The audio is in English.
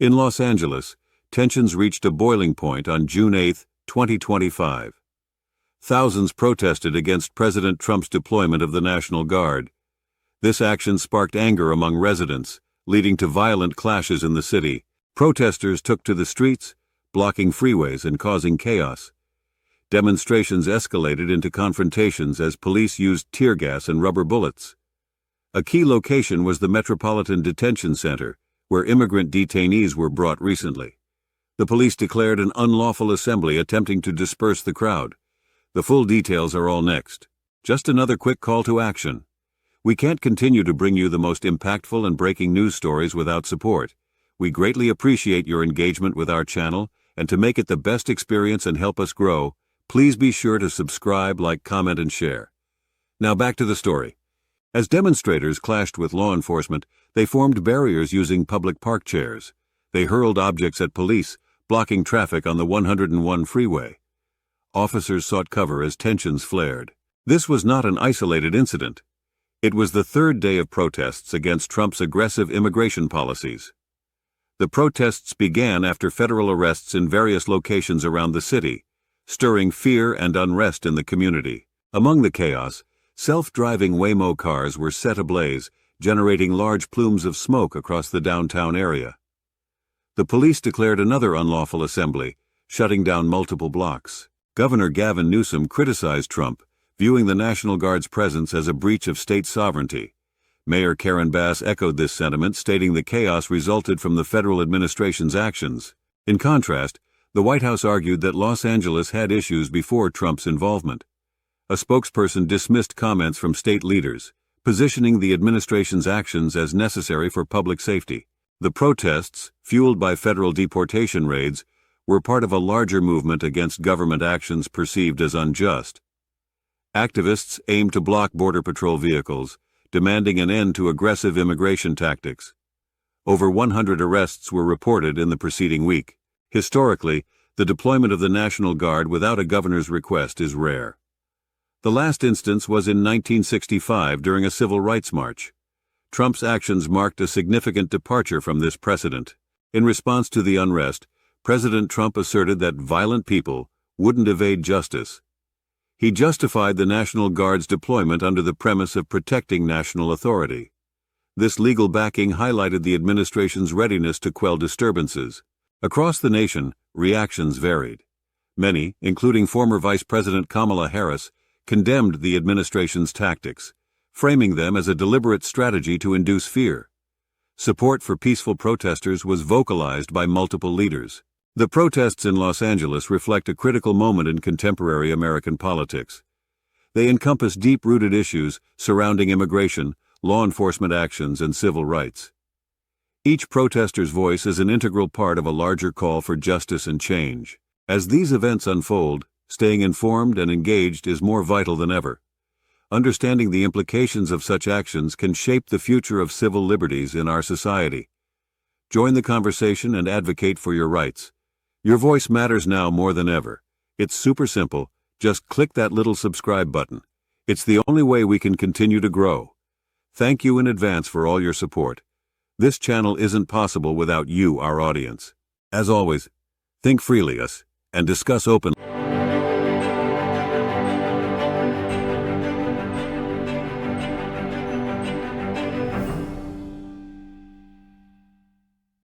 In Los Angeles, tensions reached a boiling point on June 8, 2025. Thousands protested against President Trump's deployment of the National Guard. This action sparked anger among residents, leading to violent clashes in the city. Protesters took to the streets, blocking freeways and causing chaos. Demonstrations escalated into confrontations as police used tear gas and rubber bullets. A key location was the Metropolitan Detention Center, where immigrant detainees were brought recently. The police declared an unlawful assembly attempting to disperse the crowd. The full details are all next. Just another quick call to action. We can't continue to bring you the most impactful and breaking news stories without support. We greatly appreciate your engagement with our channel, and to make it the best experience and help us grow, please be sure to subscribe, like, comment, and share. Now back to the story. As demonstrators clashed with law enforcement, they formed barriers using public park chairs. They hurled objects at police, blocking traffic on the 101 freeway. Officers sought cover as tensions flared. This was not an isolated incident. It was the third day of protests against Trump's aggressive immigration policies. The protests began after federal arrests in various locations around the city, stirring fear and unrest in the community. Among the chaos, self-driving Waymo cars were set ablaze, generating large plumes of smoke across the downtown area. The police declared another unlawful assembly, shutting down multiple blocks. Governor Gavin Newsom criticized Trump, viewing the National Guard's presence as a breach of state sovereignty. Mayor Karen Bass echoed this sentiment, stating the chaos resulted from the federal administration's actions. In contrast, the White House argued that Los Angeles had issues before Trump's involvement. A spokesperson dismissed comments from state leaders, positioning the administration's actions as necessary for public safety. The protests, fueled by federal deportation raids, were part of a larger movement against government actions perceived as unjust. Activists aimed to block Border Patrol vehicles, demanding an end to aggressive immigration tactics. Over 100 arrests were reported in the preceding week. Historically, the deployment of the National Guard without a governor's request is rare. The last instance was in 1965 during a civil rights march. Trump's actions marked a significant departure from this precedent. In response to the unrest, President Trump asserted that violent people wouldn't evade justice. He justified the National Guard's deployment under the premise of protecting national authority. This legal backing highlighted the administration's readiness to quell disturbances. Across the nation, reactions varied. Many, including former Vice President Kamala Harris, condemned the administration's tactics, framing them as a deliberate strategy to induce fear. Support for peaceful protesters was vocalized by multiple leaders. The protests in Los Angeles reflect a critical moment in contemporary American politics. They encompass deep-rooted issues surrounding immigration, law enforcement actions, and civil rights. Each protester's voice is an integral part of a larger call for justice and change. As these events unfold, staying informed and engaged is more vital than ever. Understanding the implications of such actions can shape the future of civil liberties in our society. Join the conversation and advocate for your rights. Your voice matters now more than ever. It's super simple. Just click that little subscribe button. It's the only way we can continue to grow. Thank you in advance for all your support. This channel isn't possible without you, our audience. As always, think freely and discuss openly.